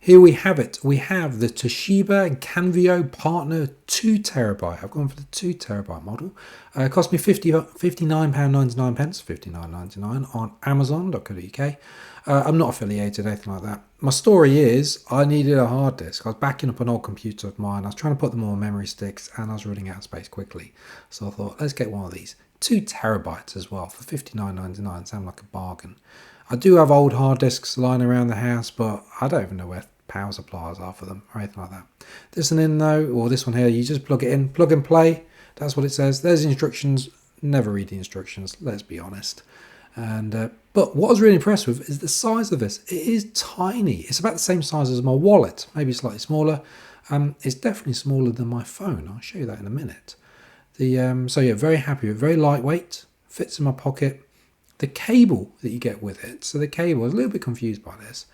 Here we have it. We have the Toshiba Canvio Partner 2TB. I've gone for the 2TB model. It cost me £59.99, £59.99 on Amazon.co.uk. I'm not affiliated, anything like that. My story is I needed a hard disk. I was backing up an old computer of mine. I was trying to put them on memory sticks and I was running out of space quickly. So I thought, let's get one of these. 2TB as well for £59.99. Sound like a bargain. I do have old hard disks lying around the house, but I don't even know where power supplies are for them or anything like that. This one in though, or this one here, you just plug it in, plug and play. That's what it says. There's the instructions. Never read the instructions, let's be honest. And but what I was really impressed with is the size of this. It is tiny. It's about the same size as my wallet, maybe slightly smaller. It's definitely smaller than my phone. I'll show you that in a minute. So yeah, very happy with it. Very lightweight, fits in my pocket. The cable that you get with it, so the cable, I was a little bit confused by this.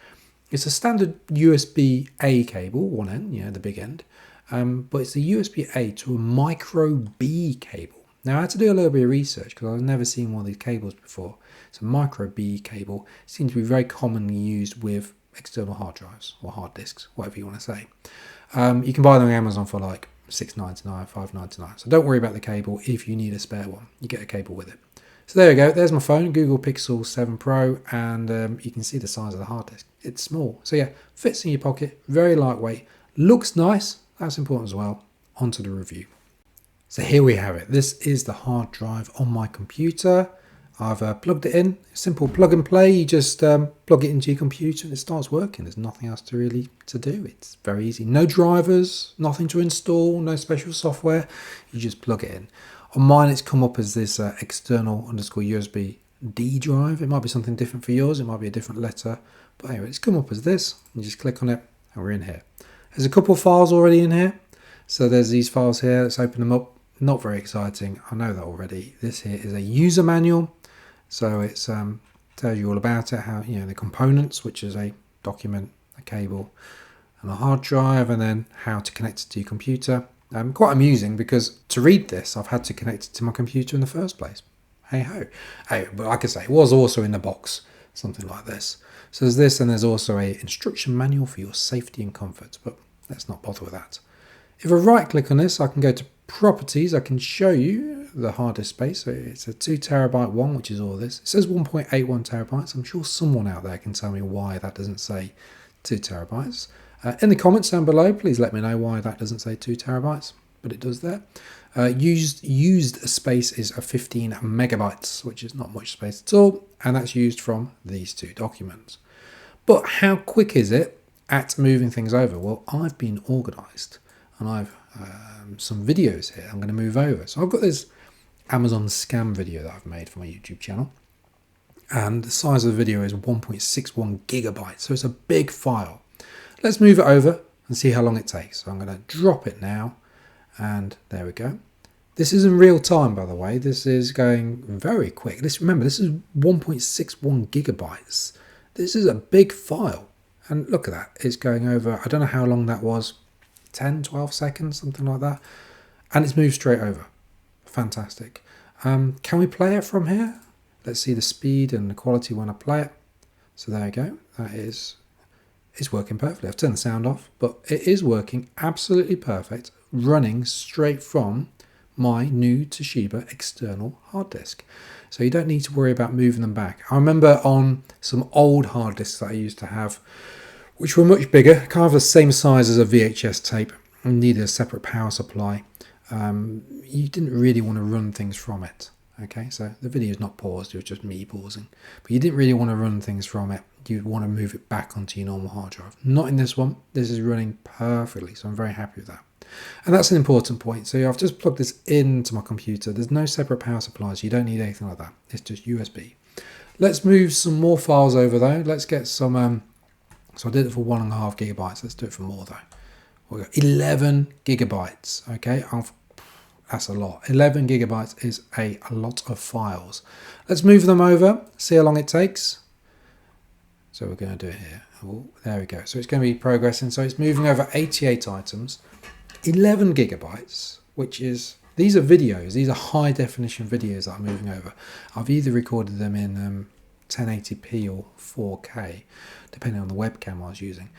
It's a standard USB-A cable, one end, the big end, but it's a USB-A to a micro B cable. Now I had to do a little bit of research because I've never seen one of these cables before. It's a micro B cable. It seems to be very commonly used with external hard drives or hard disks, whatever you want to say. You can buy them on Amazon for like $6.99, $5.99. So don't worry about the cable if you need a spare one. You get a cable with it. So there we go, there's my phone, Google Pixel 7 Pro, and you can see the size of the hard disk. It's small. So yeah, fits in your pocket, very lightweight, looks nice, that's important as well. On to the review. So here we have it. This is the hard drive on my computer. I've plugged it in, simple plug and play. You just plug it into your computer and it starts working. There's nothing else to do. It's very easy. No drivers, nothing to install, no special software. You just plug it in. On mine, it's come up as this external _USB D drive. It might be something different for yours. It might be a different letter. But anyway, it's come up as this. You just click on it and we're in here. There's a couple of files already in here. So there's these files here. Let's open them up. Not very exciting. I know that already. This here is a user manual. So it tells you all about it, how the components, which is a document, a cable, and a hard drive, and then how to connect it to your computer. Quite amusing because to read this, I've had to connect it to my computer in the first place. Hey ho. Hey, but like I say, it was also in the box, something like this. So there's this, and there's also a instruction manual for your safety and comfort. But let's not bother with that. If I right click on this, I can go to properties. I can show you the hard disk space. So it's a 2TB one, which is all this. It says 1.81 terabytes. I'm sure someone out there can tell me why that doesn't say 2 terabytes. In the comments down below, please let me know why that doesn't say 2 terabytes, but it does there. Used space is a 15 megabytes, which is not much space at all, and that's used from these two documents. But how quick is it at moving things over? Well, I've been organized and I've some videos here I'm going to move over. So I've got this Amazon scam video that I've made for my YouTube channel, and the size of the video is 1.61 gigabytes, so it's a big file. Let's move it over and see how long it takes. So I'm going to drop it now, and there we go. This is in real time, by the way. This is going very quick. Remember, this is 1.61 gigabytes. This is a big file. And look at that. It's going over, I don't know how long that was, 10, 12 seconds, something like that. And it's moved straight over. Fantastic. Can we play it from here? Let's see the speed and the quality when I play it. So there you go. It's working perfectly. I've turned the sound off, but it is working absolutely perfect, running straight from my new Toshiba external hard disk. So you don't need to worry about moving them back. I remember on some old hard disks that I used to have, which were much bigger, kind of the same size as a VHS tape, and needed a separate power supply. You didn't really want to run things from it. Okay, so the video is not paused, it was just me pausing. But you didn't really want to run things from it. You'd want to move it back onto your normal hard drive. Not in this one. This is running perfectly, so I'm very happy with that. And that's an important point. So I've just plugged this into my computer. There's no separate power supplies. You don't need anything like that. It's just USB. Let's move some more files over though. Let's get some, so I did it for 1.5 gigabytes. Let's do it for more though. We've got 11 gigabytes, okay? That's a lot. 11 gigabytes is a lot of files. Let's move them over, see how long it takes. So we're going to do it here. Oh, there we go. So it's going to be progressing. So it's moving over 88 items, 11 gigabytes, which is, these are videos. These are high definition videos that I'm moving over. I've either recorded them in 1080p or 4K, depending on the webcam I was using.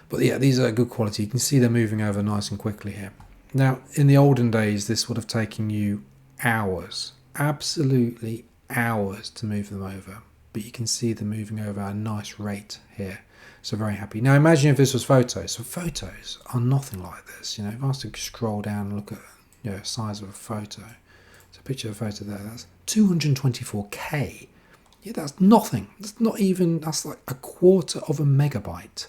But yeah, these are good quality. You can see they're moving over nice and quickly here. Now, in the olden days, this would have taken you hours, absolutely hours to move them over. But you can see them moving over at a nice rate here. So very happy. Now imagine if this was photos. So photos are nothing like this. You know, if I was to scroll down and look at, you know, size of a photo. So picture of a photo there, that's 224K. Yeah, that's nothing. That's not even, that's like a quarter of a megabyte.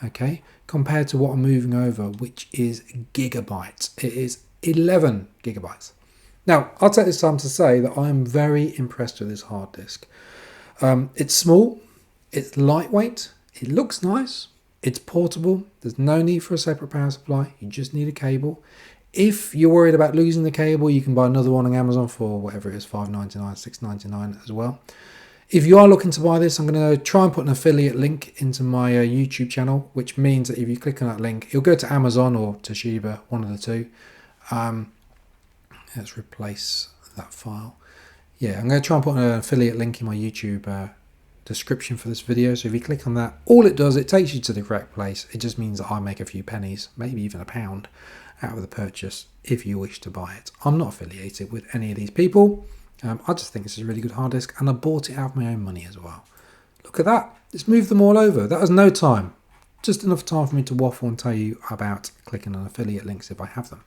Okay, compared to what I'm moving over, which is gigabytes. It is 11 gigabytes. Now, I'll take this time to say that I am very impressed with this hard disk. It's small, it's lightweight, it looks nice, it's portable, there's no need for a separate power supply, you just need a cable. If you're worried about losing the cable, you can buy another one on Amazon for whatever it is, $5.99, $6.99 as well. If you are looking to buy this, I'm going to try and put an affiliate link into my YouTube channel, which means that if you click on that link, it'll go to Amazon or Toshiba, one of the two. Let's replace that file. Yeah, I'm going to try and put an affiliate link in my YouTube description for this video. So if you click on that, all it does, it takes you to the correct place. It just means that I make a few pennies, maybe even £1 out of the purchase if you wish to buy it. I'm not affiliated with any of these people. I just think this is a really good hard disk, and I bought it out of my own money as well. Look at that. It's moved them all over. That was no time. Just enough time for me to waffle and tell you about clicking on affiliate links if I have them.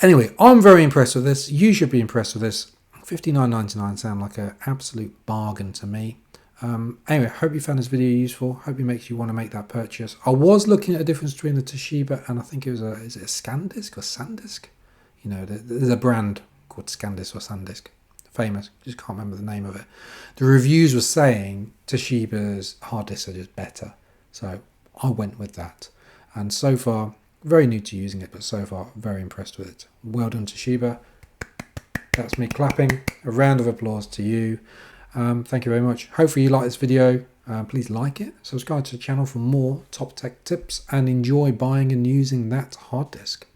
Anyway, I'm very impressed with this. You should be impressed with this. $59.99 sound like an absolute bargain to me. Anyway, hope you found this video useful. Hope it makes you want to make that purchase. I was looking at a difference between the Toshiba and I think it was is it a SanDisk or SanDisk? You know, there's a brand called SanDisk or SanDisk. Famous, just can't remember the name of it. The reviews were saying Toshiba's hard disks are just better, so I went with that. And so far, very new to using it, but so far very impressed with it. Well done, Toshiba. That's me clapping. A round of applause to you. Thank you very much. Hopefully you like this video. Please like it, subscribe to the channel for more top tech tips, and enjoy buying and using that hard disk.